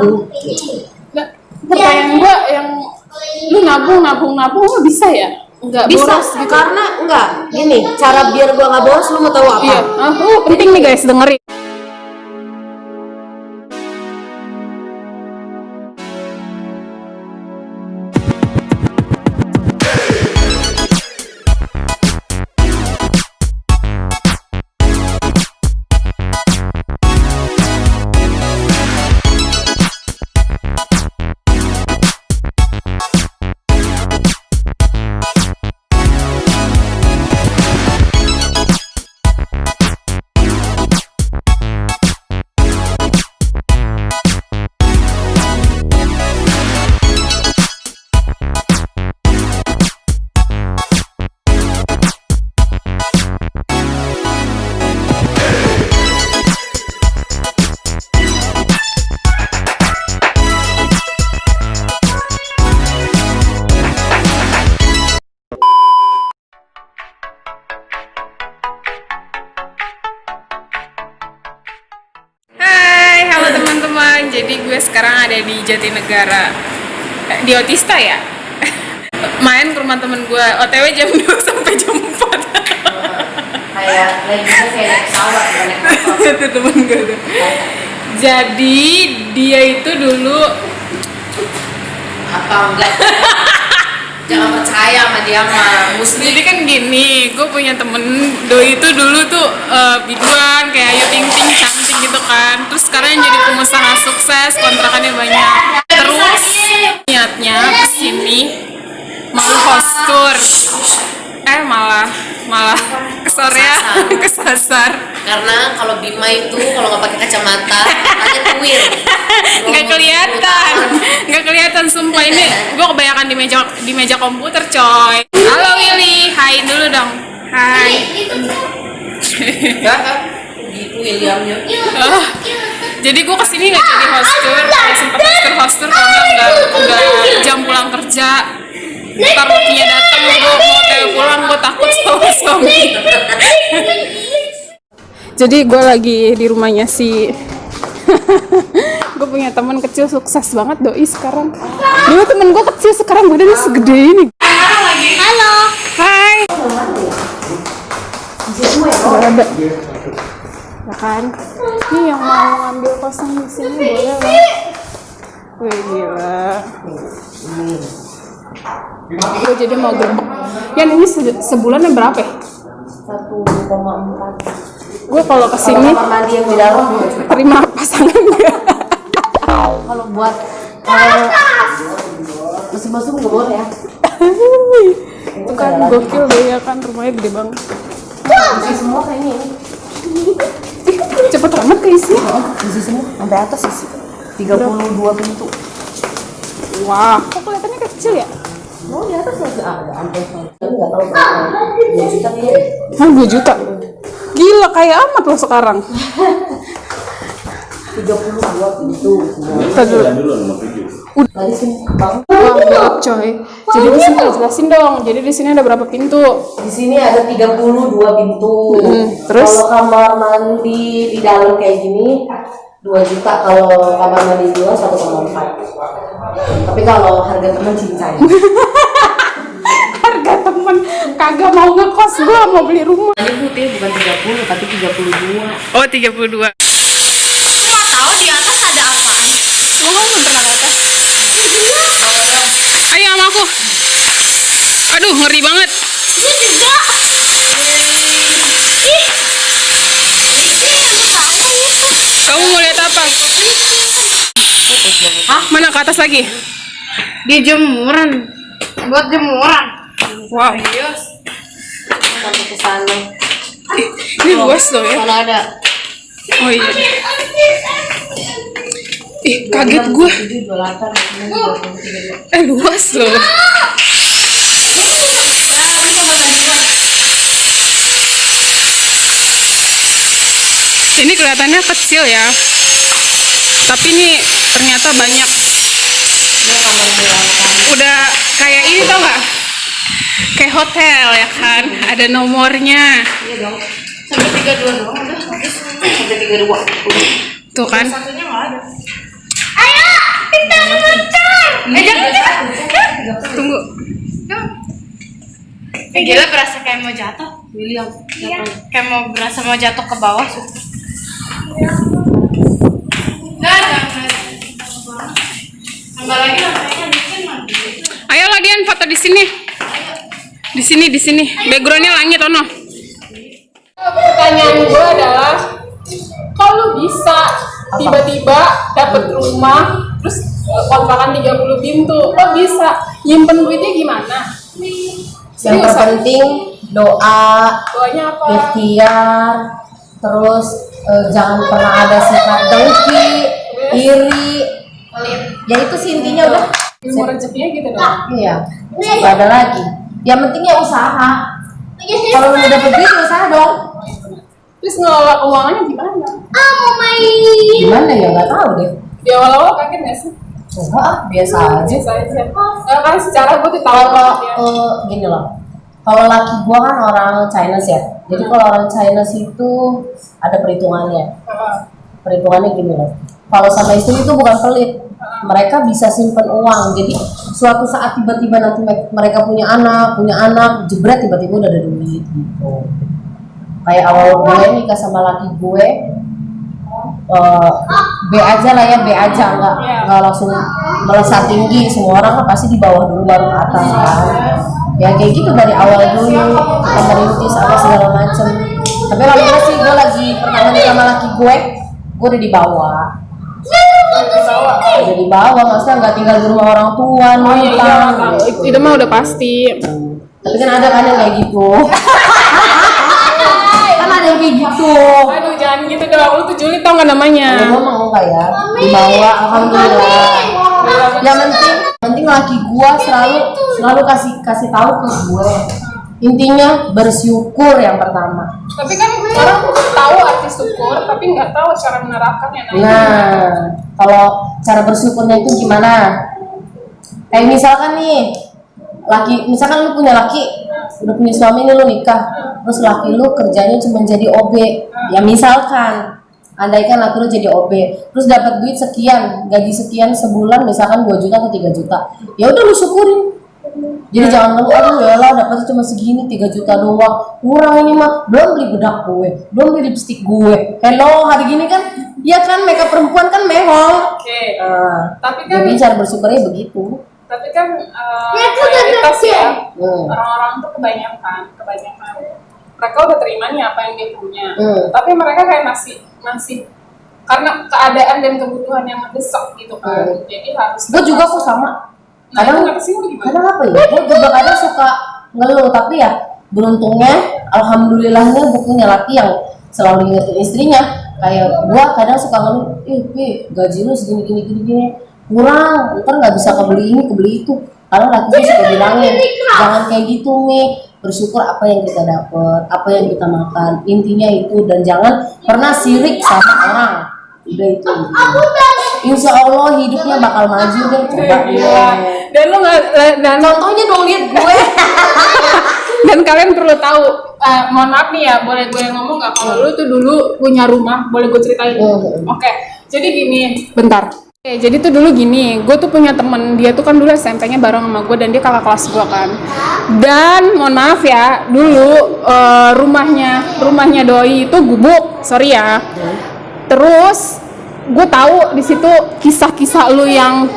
Nggak, pertanyaan gue yang lu nabung nggak bisa ya? Nggak Bisa boros gitu. karena enggak gini cara biar gua nggak boros, lu mau tahu apa? Iya, penting nih guys, dengerin. Jadi gue sekarang ada di Jatinegara, di Otista ya. Main ke rumah temen gue, OTW jam 2 sampai jam 4. Kayak kayak pesawat Itu temen gue tuh. Jadi dia itu dulu apa enggak? Jangan percaya sama dia mah. Jadi kan gini, gue punya temen doi itu dulu tuh biduan kayak Ayu Ting Ting cantik gitu kan. Terus sekarang jadi pengusaha sukses, kontrakannya banyak. Terus niatnya kesini mau host tour, malah kesasar. Karena kalau Bima itu kalau nggak pakai kacamata, hanya tuwir. nggak kelihatan sumpah. Ini gue kebanyakan di meja komputer coy. Halo Willy, hai dulu dong. Hai. Gitu Williamnya. Jadi gue kesini nggak jadi host tour, kalau sempat host tour kalau nggak jam pulang kerja. Ntar waktunya datang gue mau pulang, gue takut sama suami. Jadi gue lagi di rumahnya si gue punya teman kecil sukses banget doi sekarang. Dulu temen gue kecil, sekarang badannya segede ini. Halo. Hai. Ada. Ya kan? Ini yang mau ngambil kosan di sini boleh lah. Wih gila. Gue jadi mau gerbek. Yan ini sebulannya berapa ya? 1,4. Gue kalau kesini kamar mandi yang di dalam terima pasangan gue. kalau buat masing-masing nggak boleh ya. Itu kan gokil deh ya kan, rumahnya gede banget. Isi semua kayaknya ini. Cepet amat keisi. Isi semua sampai atas isi. 32 pintu. Wah, kok kelihatannya kecil ya? Oh di atas masih ada sampai nggak tahu berapa. 2 juta dia. 2 juta. Gila, kayak amat loh sekarang. 32 pintu. Tadi sini bang. Wah, gelap coy. Jadi di sini jelasin dong. Jadi di sini ada berapa pintu? Di sini ada 32 pintu. Terus? Kalau kamar mandi di dalam kayak gini 2 juta, kalau kamar mandi di luar 1,4. Tapi kalau harga teman cincai. Harga temen kagak mau ngekos, gua mau beli rumah. Ini putih bukan 30 tapi 32. Oh, 32. Nggak tahu di atas ada apaan. Oh, kamu pernah ke atas? Ayo sama aku. Aduh, ngeri banget. Gue juga. Ih. Kamu mau lihat apa? Ah, mana ke atas lagi? Di jemuran. Buat jemuran. Wow. Sampai ke sana. Ini luas loh ya. Kalau ada Oh iya. Kaget gue. Luas loh. Ini kelihatannya kecil ya. Tapi ini ternyata banyak. Udah kayak ini tau gak? Kayak hotel ya kan, ada nomornya. Iya dong. Sampai 32 doang udah. Sampai 32. Tuh kan. Satunya nggak ada. Ayo. Gila berasa kayak mau jatuh. William. Iya. Kayak mau berasa mau jatuh ke bawah. Enggak ada. Tambah lagi namanya bikin mandi. Ayo latihan foto di sini. Di sini. Backgroundnya langit ono. Pertanyaan gue adalah, kalau bisa tiba-tiba dapet rumah, terus kontrakan 30 pintu, lo bisa nyimpen duitnya gimana? Yang terpenting doa, Doanya apa? ikhtiar, terus jangan pernah ada sifat dengki, iri. Ya itu sih intinya udah. Ilmu rezekinya gitu dong. Iya. Gak ada lagi. Yang penting ya usaha. Kalau udah dapet duit usaha dong. Terus ngelola keuangannya gimana? Gimana ya nggak tahu deh. Di awal-awal kaget nggak sih? Enggak, biasa aja. Biasa aja. Karena secara gue tuh tahu Kalau banget ya. gini loh, kalau laki gua kan orang Chinese ya, jadi kalau orang Chinese itu ada perhitungannya. Perhitungannya gini loh, kalau sama istri itu bukan pelit, mereka bisa simpen uang. Jadi suatu saat tiba-tiba nanti mereka punya anak, jebret tiba-tiba udah ada duit gitu. Kayak awal gue nikah sama laki gue, B aja lah ya, B aja nggak langsung melesat tinggi. Semua orang kan pasti di bawah dulu baru ke atas kan. Ya kayak gitu dari awal dulu kita merintis apa segala macem. Tapi alhamdulillah sih gue lagi pertama nikah sama laki gue udah di bawah. Udah di bawah, maksudnya nggak tinggal di rumah orang tua, numpang. Itu mah udah pasti. Tapi kan ada kan yang kayak gitu. Kan ada yang kayak gitu. Aduh, jangan gitu dong. Lu tuh Juli tau gak namanya? Ya gue mau enggak ya, dibawa alhamdulillah. Yang penting laki gua selalu kasih tahu ke gue. Intinya bersyukur yang pertama. Tapi kan orang tahu arti syukur, tapi nggak tahu cara menerapkannya. Nah, kalau cara bersyukurnya itu gimana? Kayak misalkan nih, misalkan lu punya laki, udah punya suami nih, lu nikah, terus laki lu kerjanya cuma jadi OB. Ya misalkan, andaikan laki lu jadi OB, terus dapat duit sekian, gaji sekian sebulan, misalkan 2 juta atau 3 juta. Ya udah lu syukurin. Jadi jangan ngeluh, aduh ya lah dapatnya cuma segini, 3 juta doang, kurang ini mah, belum beli bedak gue, belum beli lipstick gue. Hello, hari gini kan, ya kan makeup perempuan kan mewah. Oke. Tapi kan, Jadi cara bersyukurnya begitu. tapi kan mayoritas ya orang-orang tuh kebanyakan mereka udah terima nih apa yang dia punya. Tapi mereka kayak masih karena keadaan dan kebutuhan yang mendesak gitu kan. Jadi harus. Gue juga kok sama. Kadang apa ya? Gue juga kadang suka ngeluh, tapi ya beruntungnya, alhamdulillahnya gue punya laki yang selalu ingetin istrinya. Kayak gue kadang suka ngeluh, gaji lu segini gini, kurang, ntar nggak bisa kebeli ini, kebeli itu. Karena laki gue suka bilangin, jangan kayak gitu nih. Bersyukur apa yang kita dapat, apa yang kita makan. Intinya itu, dan jangan pernah sirik sama orang. Udah itu. Insya Allah hidupnya bakal maju deh, coba. Dan lu nggak, dan Contohnya dong, lihat gue. dan kalian perlu tahu, mohon maaf nih ya, boleh gue ngomong nggak? Kalau lu tuh dulu punya rumah, boleh gue ceritain? Oke, jadi gini, bentar. Oke, jadi tuh dulu gini, gue tuh punya temen, dia tuh kan dulu SMP-nya bareng sama gue, dan dia kakak kelas gue kan. Dan mohon maaf ya, dulu rumahnya doi itu gubuk, sorry ya. Terus gue tahu di situ kisah-kisah lu yang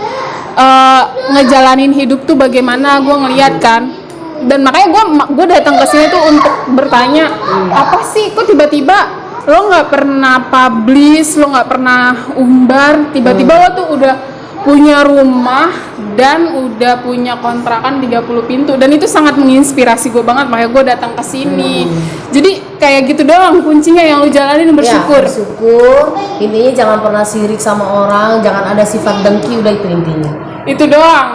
ngejalanin hidup tuh bagaimana, gue ngeliat kan. Dan makanya gue datang ke sini tuh untuk bertanya, apa sih kok tiba-tiba lo nggak pernah publish, lo nggak pernah umbar, tiba-tiba lo tuh udah punya rumah dan udah punya kontrakan 30 pintu, dan itu sangat menginspirasi gue banget, makanya gue datang ke sini. Jadi kayak gitu doang kuncinya yang lo jalanin, bersyukur. Ya, bersyukur. Intinya jangan pernah sirik sama orang, jangan ada sifat dengki, udah itu intinya. Itu doang.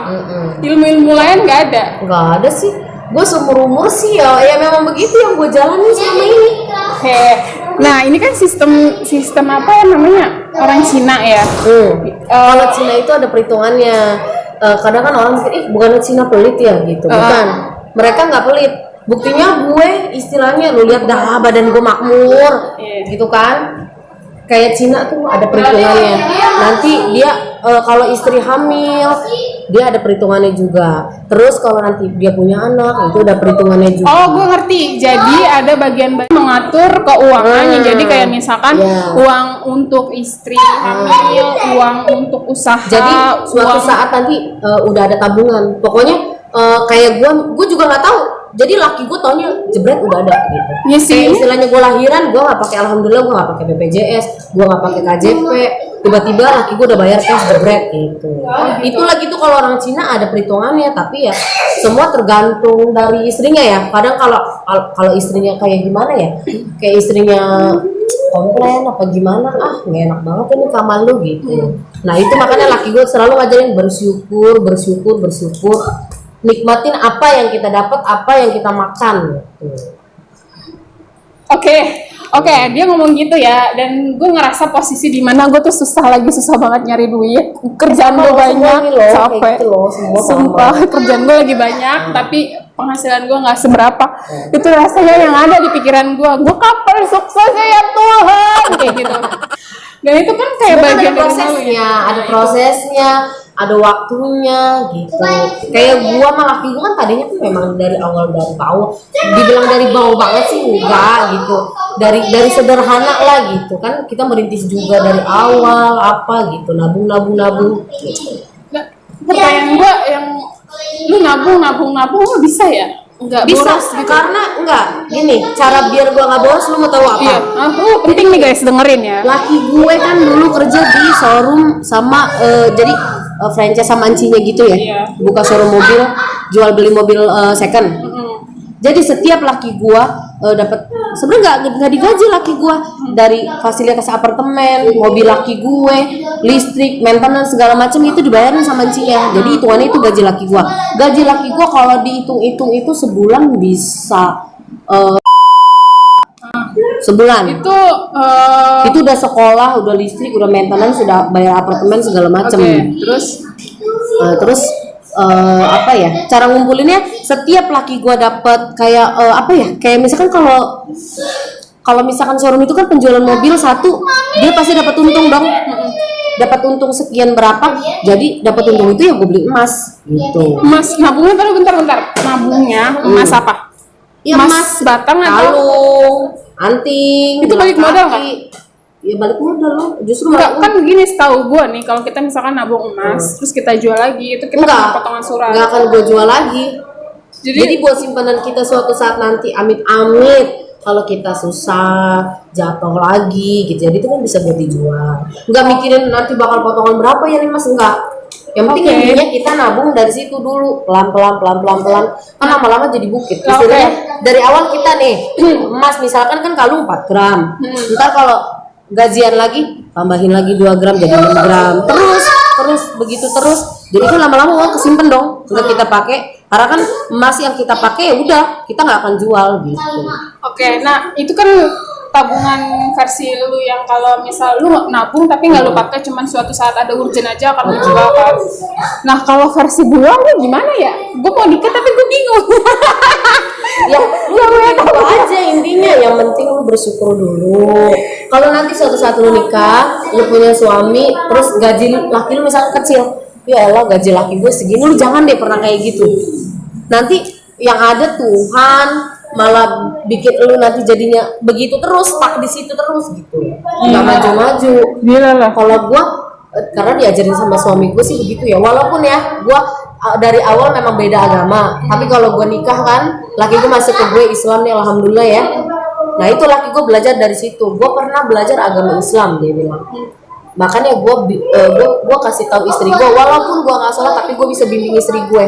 Ilmu-ilmu lain nggak ada. Nggak ada sih. Gue seumur umur sih ya memang begitu yang gue jalanin selama ini. Oke. Nah ini kan sistem apa ya namanya, orang Cina ya. Kalau Cina itu ada perhitungannya. Kadang kan orang mikir, bukannya Cina pelit ya gitu. Bukan. Mereka nggak pelit. Buktinya gue istilahnya lu lihat dah badan gue makmur, gitu kan. Kayak Cina tuh ada perhitungannya. Nanti dia kalau istri hamil dia ada perhitungannya juga. Terus kalau nanti dia punya anak itu ada perhitungannya juga. Oh, gue ngerti. Jadi ada bagian mengatur keuangannya. Jadi kayak misalkan Iya. uang untuk istri hamil, uang untuk usaha. Jadi suatu uang saat nanti udah ada tabungan. Pokoknya kayak gue juga nggak tahu. Jadi laki gue taunya jebret udah ada gitu. Iya sih. Kayak istilahnya gue lahiran, gue nggak pakai, alhamdulillah gue nggak pakai BPJS, gue nggak pakai KJP. Tiba-tiba laki gue udah bayar cash jebret gitu. Itu lagi tuh kalau orang Cina ada perhitungannya, tapi ya semua tergantung dari istrinya ya. Kadang kalau istrinya kayak gimana ya, kayak istrinya komplain apa gimana, nggak enak banget ini kamar lu gitu. Nah itu makanya laki gue selalu ngajarin bersyukur, nikmatin apa yang kita dapat, apa yang kita makan gitu. Oke, dia ngomong gitu ya, dan gue ngerasa posisi di mana gue tuh susah banget nyari duit. Kerjaan gue banyak, capek. Sumpah, kerjaan gue lagi banyak, tapi penghasilan gue nggak seberapa. Itu rasanya yang ada di pikiran gue kapan suksesnya ya Tuhan, kayak gitu. Dan itu kan kayak bagian dari prosesnya, ada prosesnya, ada waktunya gitu. Kayak gua sama laki gua kan tadinya tuh memang dari awal dari bawah. Dibilang dari bawah banget sih enggak gitu. Dari sederhana lah gitu kan, kita merintis juga dari awal apa gitu, nabung. Nah, pertanyaan gue yang lu nabung lu bisa ya? Enggak Bisa boros gitu. karena enggak gini, cara biar gua nggak boros lu mau tahu apa? Iya, penting nih guys dengerin ya. Laki gue kan dulu kerja di showroom sama jadi franchise sama ancinya gitu ya. Iya. Buka showroom mobil, jual beli mobil second. Jadi setiap laki gua dapat, sebenarnya nggak digaji laki gua, dari fasilitas apartemen, mobil laki gue, listrik, maintenance segala macam itu dibayarin sama ancinya. Jadi hitungannya itu gaji laki gua. Gaji laki gua kalau dihitung-hitung itu sebulan bisa sebulan. Itu udah sekolah, udah listrik, udah maintenance, sudah bayar apartemen segala macam. Terus apa ya, cara ngumpulinnya setiap laki gua dapat kayak apa ya, kayak misalkan kalau misalkan showroom itu kan penjualan mobil satu, dia pasti dapat untung dong, dapat untung sekian berapa, jadi dapat untung itu ya gue beli emas gitu. Emas nabungnya bentar nabungnya emas apa? Ya emas batang atau kalung, anting, itu balik modal nggak? Ya balik modal loh, justru Enggak, kan begini setahu gue nih, kalau kita misalkan nabung emas terus kita jual lagi, itu kita kena potongan surat. Enggak akan gue jual lagi. Jadi buat simpanan kita suatu saat nanti, amit-amit kalau kita susah jatuh lagi gitu, jadi itu kan bisa buat dijual. Enggak mikirin nanti bakal potongan berapa ya nih mas, enggak. Yang penting intinya kita nabung dari situ dulu, pelan-pelan kan lama-lama jadi bukit. Istilahnya dari awal kita nih emas misalkan kan kalung 4 gram, ntar kalau gajian lagi tambahin lagi 2 gram jadi 6 gram, terus begitu terus, jadi kan lama-lama uang kesimpan dong, nggak kita pakai, karena kan emas yang kita pakai ya udah kita nggak akan jual gitu. Oke, nah itu kan tabungan versi lu yang kalau misal lu nabung tapi nggak lu pakai, cuman suatu saat ada urgent aja akan lu jual kan. Nah kalau versi gua lu gimana ya? Gua mau nikah tapi gua bingung. Ya lu aja intinya, yang penting lu bersyukur dulu. Kalau nanti suatu saat lu nikah, lu punya suami, terus gaji laki lu misalnya kecil, ya Allah gaji laki gue segini, lu jangan deh pernah kayak gitu. Nanti yang ada Tuhan malah bikin lu nanti jadinya begitu terus, stuck di situ terus gitu, nggak maju-maju. Gila lah. Kalau gua karena diajarin sama suami gue sih begitu ya, walaupun ya gua dari awal memang beda agama, tapi kalau gue nikah kan laki gue masuk ke gue Islam nih, alhamdulillah ya. Nah itu laki gue belajar dari situ, gue pernah belajar agama Islam, dia bilang. Makanya gue kasih tahu istri gue, walaupun gue nggak sholat tapi gue bisa bimbing istri gue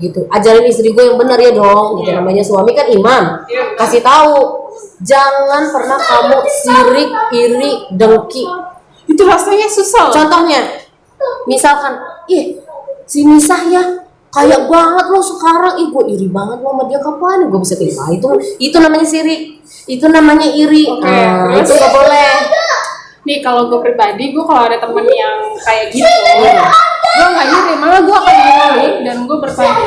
gitu, ajarin istri gue yang benar ya dong gitu. Namanya suami kan iman, kasih tahu jangan pernah kamu sirik, iri, dengki. Itu rasanya susah. Contohnya misalkan si Nisa ya kayak banget lo sekarang, gue iri banget lo sama dia, kapan gue bisa terima? Itu namanya sirik, itu namanya iri. Itu gak boleh. Nih kalau gue pribadi, gue kalau ada temen yang kayak gitu, gue nggak iri, malah gue akan ngulik dan gue bertanya,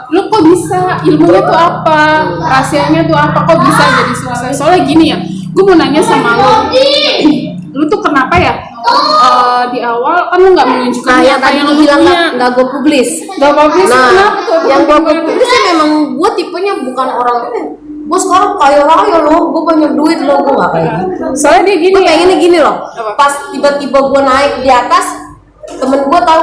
lu kok bisa, ilmunya tuh apa, rahasianya tuh apa, kok bisa jadi sukses? Soalnya gini ya, gue mau nanya sama lu tuh kenapa ya di awal kan lu nggak menunjukkan Nah, yang apa tadi yang lu lu bilang punya. nggak gue publis. Gak bagus. Nah, Kenapa tuh? yang gue publis sih memang gue tipenya bukan orang. Gue sekarang kaya raya loh, gue banyak duit loh, gue nggak kayak gitu. Soalnya dia gini. Gue pengennya gini loh. Apa? Pas tiba-tiba gue naik di atas, temen gue tahu,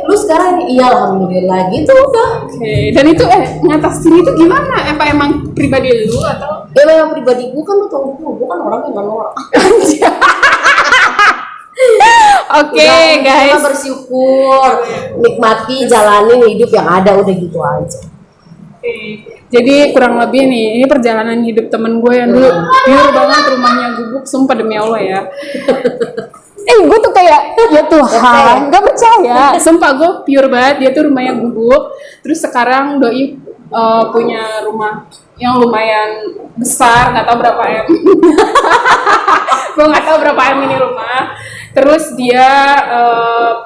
lu sekarang ini iya alhamdulillah gitu udah. Oke, dan itu ngatasin itu gimana? Apa emang pribadi lu atau? Ya memang pribadi gue kan lu tau gue kan orangnya nggak norak. Oke, Udah, guys. cuma bersyukur, nikmati, jalanin hidup yang ada udah gitu aja. Oke. Jadi kurang lebih nih, ini perjalanan hidup temen gue yang dulu pure banget, rumahnya gubuk, sumpah demi Allah ya. Gue tuh kayak, ya Tuhan, gak percaya. Sumpah gue pure banget, dia tuh rumahnya gubuk. Terus sekarang doi punya rumah yang lumayan besar, gak tahu berapa M. Gue gak tahu berapa M ini rumah. Terus dia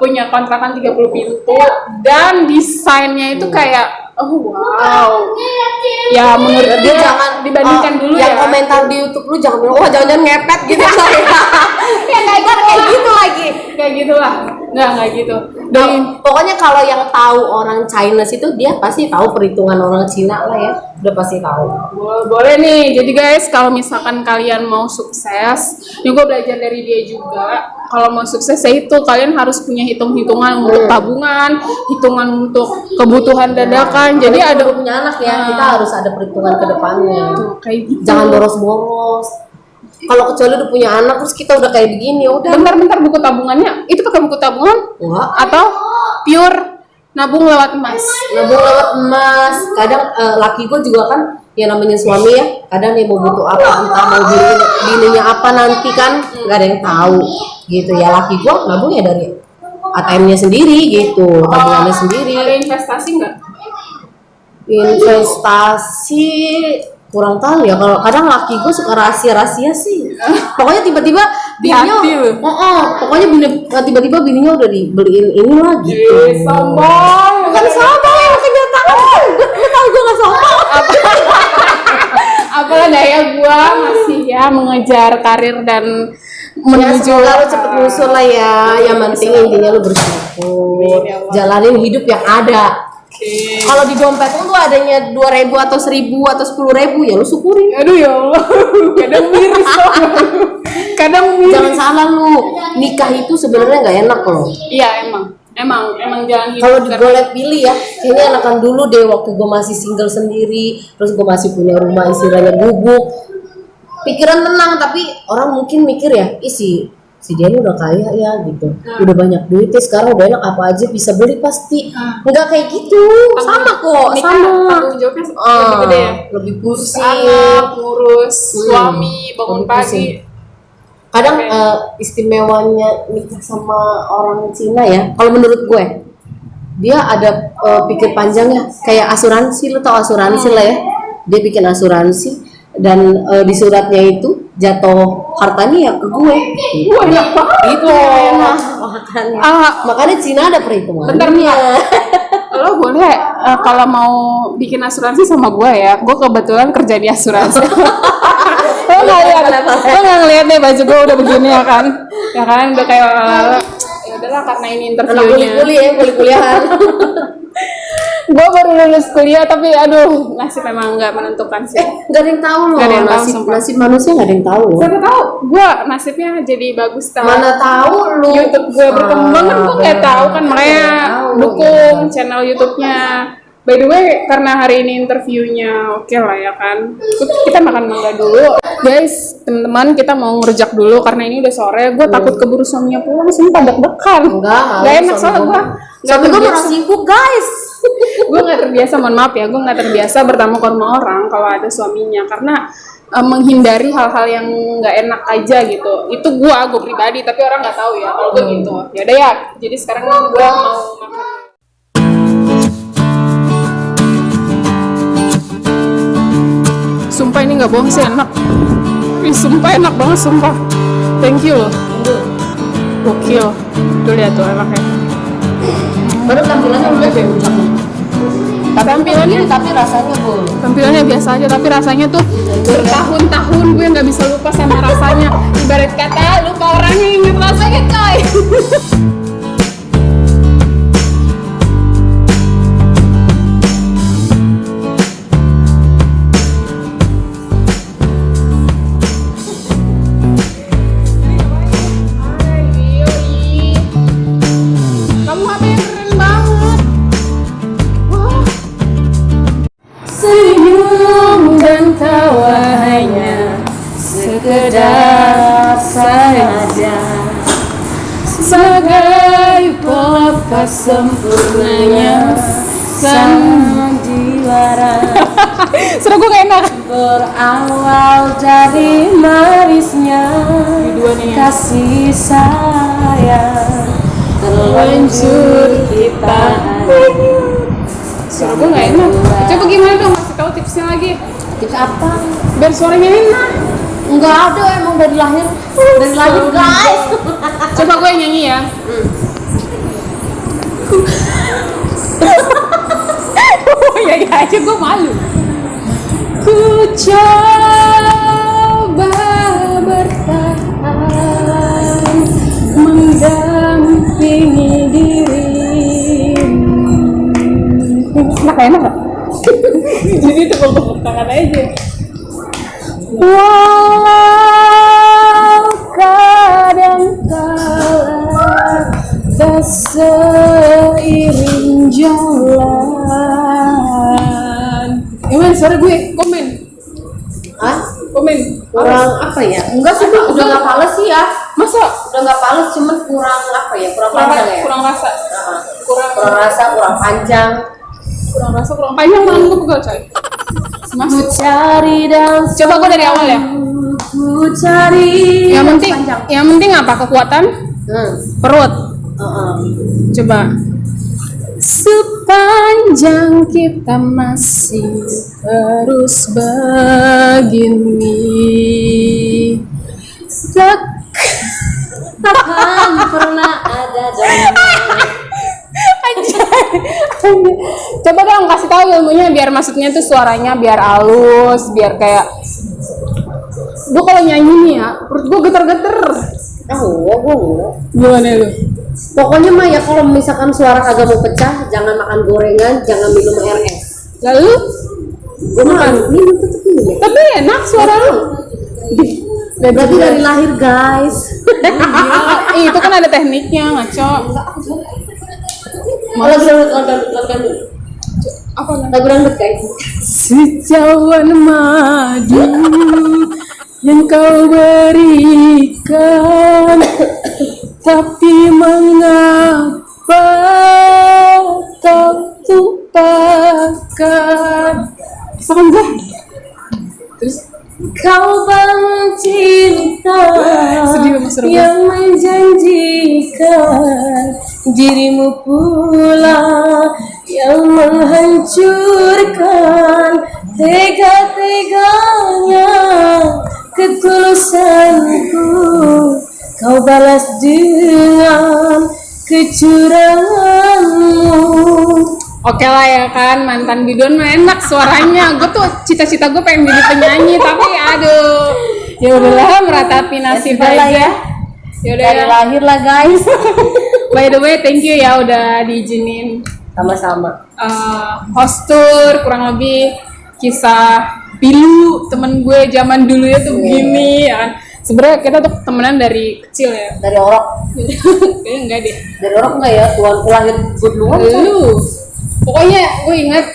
punya kontrakan 30 pintu dan desainnya itu kayak oh wow. Ya menurut dia Jangan dibandingkan dulu yang ya. komentar di YouTube lu jangan bilang wah jangan-jangan ngepet gitu saya. Ya kayak gitu lagi. Kayak gitulah. Enggak gitu. Dari Pokoknya kalau yang tahu orang Chinese itu dia pasti tahu perhitungan orang Cina lah ya. Udah pasti tahu. boleh nih. Jadi guys, kalau misalkan kalian mau sukses, ini gue belajar dari dia juga. Kalau mau sukses ya itu kalian harus punya hitung-hitungan untuk tabungan, hitungan untuk kebutuhan dadakan. Jadi ada Kalau punya anak ya, kita harus ada perhitungan ke depannya. tuh kayak gitu. Jangan boros-boros. Kalau kecuali udah punya anak terus kita udah kayak begini ya udah. Bentar buku tabungannya itu pakai buku tabungan Enggak. atau pure nabung lewat emas? Nabung lewat emas. Kadang laki gue juga kan ya namanya suami ya. Kadang dia mau butuh apa, entah mau bininya apa nanti kan nggak ada yang tahu gitu ya. Laki gue nabung ya dari ATM-nya sendiri gitu, tabungannya sendiri. Ada investasi nggak? Investasi kurang tahu ya, kalau kadang laki gue suka rahasia sih. Pokoknya tiba-tiba bininya Hati lu. pokoknya tiba-tiba bininya udah dibeliin ini lah gitu. Sombong. Bukan sombong, yang kenyataan. Lu tahu gue gak sombong. Apalah daya gua masih ya mengejar karir dan Ya menuju semoga lu cepet muncul lah ya. Yang penting intinya lu bersyukur, jalanin hidup yang ada. Oke. Kalau di dompet lu adanya 2.000 atau 1.000 atau 10.000 ya lu syukurin. Aduh ya Allah, kadang miris loh. Kadang miris. Jangan salah lu, nikah itu sebenarnya nggak enak loh. Iya emang jalan hidup. Kalau boleh pilih ya, kayaknya enakan dulu deh waktu gue masih single sendiri, terus gue masih punya rumah istilahnya gubuk. Pikiran tenang, tapi orang mungkin mikir ya, si dia ini udah kaya ya gitu, udah banyak duit ya, sekarang udah enak apa aja bisa beli pasti. Enggak kayak gitu, sama kok, Nikah, sama. tanggung jawabnya lebih gede ya. Lebih Ngurus pusing. anak, ngurus suami, bangun lebih pagi. pusing. Kadang Oke. istimewanya nikah sama orang Cina ya, kalau menurut gue dia ada pikir panjangnya, kayak asuransi. Lo tau asuransi lah ya, dia bikin asuransi dan di suratnya itu jatuh hartanya ya ke gue. Wah enak banget. Itu enak makanya. Makanya Cina ada perhitungannya. Bentar. Lo boleh kalau mau bikin asuransi sama gue ya, gue kebetulan kerja di asuransi. Lo nggak ngeliat deh baju gue udah begini ya kan udah kayak ya udahlah karena ini Anak interviewnya. kuliahan. Gue baru lulus kuliah tapi aduh nasib memang nggak menentukan sih. Gak ada yang tahu loh. Nggak ada yang tahu, nasib, sumpah. nasib manusia gak ada yang tahu loh. Siapa tahu gue nasibnya jadi bagus Mana tahu lu. YouTube gue berkembang kan gue nggak tahu kan makanya tahu, dukung channel YouTube-nya. By the way, karena hari ini interviewnya oke lah ya kan, kita makan mangga dulu. Guys, teman-teman kita mau ngerujak dulu karena ini udah sore. Gue takut keburu suaminya pulang, sumpah deg-degan. Enggak, Gak enak soalnya gue. Suami gue malah sibuk guys. Gue nggak terbiasa, mohon maaf ya, gue nggak terbiasa bertamu ke rumah orang kalau ada suaminya karena menghindari hal-hal yang nggak enak aja gitu. Itu gue pribadi, tapi orang nggak tahu ya kalau gue gitu. Ya udah ya, jadi sekarang gue mau makan. Sumpah ini nggak bohong sih enak. Ih, sumpah enak banget sumpah. Thank you loh. Gokil. Tuh lihat tuh enaknya. Baru tampilannya udah kayak Tampilannya tapi rasanya boleh. tampilannya biasa aja, tapi rasanya tuh bertahun-tahun gue nggak bisa lupa sama rasanya. Ibarat kata lupa orangnya inget rasanya coy. Kamu HP yang keren banget. Wah. Senyum dan tawa hanya sekedar saja, sebagai pelepas sempurnanya sandiwara. Suara gue gak enak. Berawal dari manisnya Dua nih ya. kasih sayang terlanjur kita Suara gue gak enak. Coba gimana dong, kasih tahu tipsnya lagi tips apa? biar suaranya enak. Enggak ada, emang dari lahir guys. Coba gue yang nyanyi ya. Ya aja gue malu. Ku coba bertahan mendampingi dirimu. Enak gak? Jadi itu kalau tepuk tangan aja. Walau kadangkala tak seiring jalan. Gimana suara gue? Komen. Hah? Komen. Kurang apa ya? Enggak sih, udah nggak pales sih ya. Masa? Udah nggak pales, cuman kurang apa ya? Kurang panjang ya. Kurang rasa. Kurang Kurang rasa, kurang panjang. kurang rasa, kurang panjang tangan gue pegel coy. Ku cari dan Coba gue dari awal ya. ku cari. Yang penting apa? Kekuatan perut. Coba. Sepanjang kita masih terus begini, Takkan pernah ada damai. Coba dong kasih tahu ilmunya biar maksudnya tuh suaranya biar halus, biar kayak gue kalau nyanyi nih ya, perut gue geter-geter. Gimana lu? Pokoknya mah ya kalau misalkan suara kagak mau pecah, jangan makan gorengan, jangan minum RS. Lalu Gue makan minum tetep minum ya. tapi enak suara lu. Berarti dari lahir guys. Ih, itu kan ada tekniknya ngaco. Lagu dangdut. Apa namanya? Lagu dangdut guys. Secawan madu yang kau berikan, tapi mengapa kau tumpahkan? Bisa kan gue? Terus Kau bangun cinta sedih sama suara gue. yang menjanjikan, dirimu pula yang menghancurkan. Tega-teganya ketulusanku kau balas dengan kecuranganmu. Oke lah ya kan, mantan bidon mah enak suaranya. Gue tuh cita-cita gue pengen jadi penyanyi, tapi aduh, ya udahlah meratapi nasib sudah lah aja. ya. Ya udah Dari ya. lahir lah guys. By the way, thank you ya udah diizinin Sama-sama. host tour kurang lebih kisah pilu temen gue zaman dulu ya tuh begini ya kan. Sebenarnya kita tuh temenan dari kecil ya. Dari orok. Kayaknya enggak deh. Dari orok enggak ya? Tuanku lahir gue duluan. Lu. Pokoknya gue inget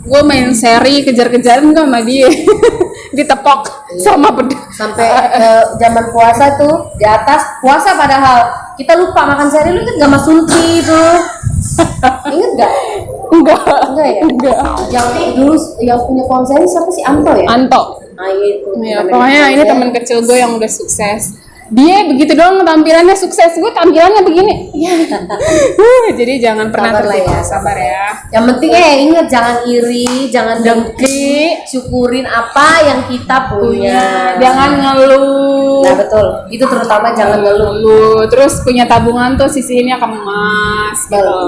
gue main seri kejar-kejaran gue sama dia. Ditepok sama pedas. Sampai zaman puasa tuh di atas puasa padahal kita lupa makan seri lu kan gak mas Sulti tuh. Ingat gak? Enggak. Enggak ya? Enggak. Yang dulu yang punya pohon seri siapa sih? Anto ya? Anto. Nah itu. Ya, pokoknya ini teman kecil gue yang udah sukses. Dia begitu doang tampilannya sukses, gue tampilannya begini. Jadi jangan pernah Sabar lah tertipu, ya. sabar ya. Yang penting ingat jangan iri, jangan dengki, syukurin apa yang kita punya. Jangan ngeluh. Nah betul, itu terutama jangan ngeluh. Terus punya tabungan tuh sisihinnya ke emas gitu.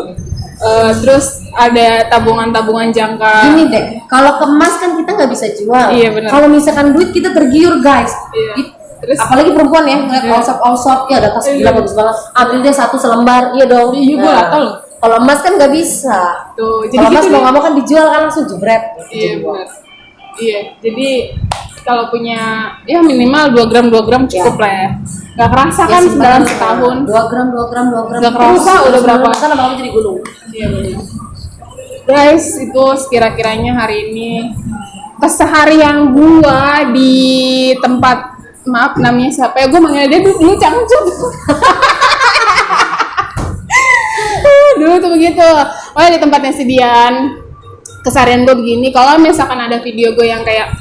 Terus ada tabungan-tabungan jangka. Gini deh, kalau kemas kan kita nggak bisa jual. Iya, benar. Kalau misalkan duit kita tergiur guys. Iya. Terus Apalagi perempuan ya, ngeliat Iya. all-shop ya ada tas Iya. gila bagus banget. Ambil deh satu selembar, iya dong. Iya, gua nggak tahu loh. Kalau emas kan nggak bisa. tuh, jadi Kalau emas gitu mau deh. nggak mau kan dijual kan langsung jebret. Iya benar. Iya, jadi kalau punya ya minimal 2 gram cukup lah ya. Gak kerasa kan dalam setahun. 2 gram. Nggak kerasa udah berapa? Kan lama-lama jadi gunung. Iya benar. Guys, itu sekira-kiranya hari ini keseharian gua di tempat, maaf namanya siapa ya, gua manggil dia dulu Cangcut. Dulu tuh begitu. Oh di tempatnya si Dian, keseharian gue begini. Kalau misalkan ada video gue yang kayak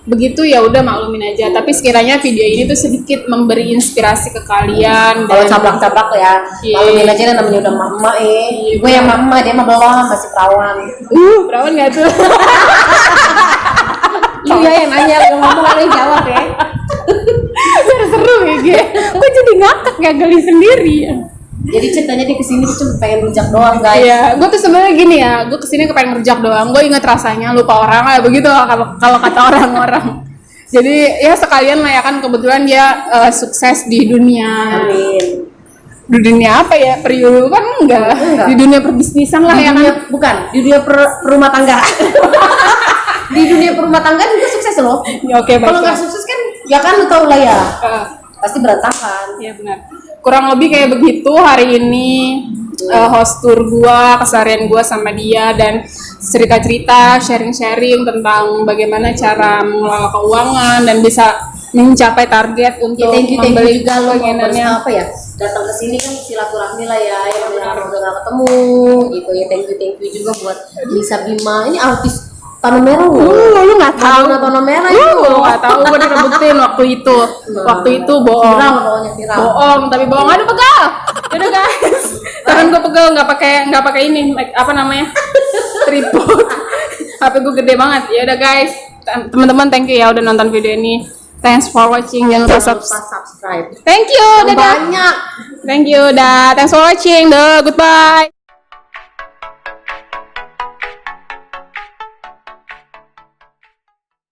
begitu ya udah maklumin aja. Tapi sekiranya video ini tuh sedikit memberi inspirasi ke kalian. Kalau dan- cablak-cablak ya, Iya. malumin aja deh, namanya udah mama gue yang mama, dia mah belum, masih perawan. perawan nggak tuh? Lu ya yang nanya, lu ngomong lu yang jawab ya. Biar seru ya gue. Gue jadi ngakak gak geli sendiri ya. Jadi ceritanya dia kesini tuh cuma pengen rujak doang guys. Iya, gue tuh sebenarnya gini ya, gue kesini kepengen ngerjak doang. Gue inget rasanya lupa orang lah begitu kalau kata orang-orang. Jadi ya sekalian lah ya kan, kebetulan dia sukses di dunia. Amin. Di dunia apa ya? Periu kan enggak. Enggak. Di dunia perbisnisan lah Di ya dunia, kan. bukan, di dunia perumah tangga. Di dunia perumah tangga juga sukses loh. Ya, oke baik. Kalau nggak sukses kan, ya kan lu tau lah ya, Eh, pasti berantakan. Iya benar. Kurang lebih kayak begitu hari ini host tour gua, keseharian gua sama dia dan cerita-cerita, sharing-sharing tentang bagaimana cara mengelola keuangan dan bisa mencapai target Ya untuk thank you membeli juga lo mau pengenannya. apa ya, datang ke sini kan silaturahmi lah ya, yang udah nggak ketemu gitu ya. Thank you juga buat Nisa Bima, ini artis Tanah Merah loh. Lu nggak tahu? Tanah Merah itu. Lu nggak tahu? Gua direbutin waktu itu. Waktu itu bohong. Viral pokoknya viral. Bohong, tapi bohong. Aduh pegal. Udah guys. Tangan gue pegel, nggak pakai ini, apa namanya? Tripod. HP gue gede banget. Ya udah guys. Teman-teman thank you ya udah nonton video ini. Thanks for watching. Jangan lupa Subscribe. Thank you. Dadah. Banyak. Thank you. Dah. Thanks for watching. Dah. Goodbye.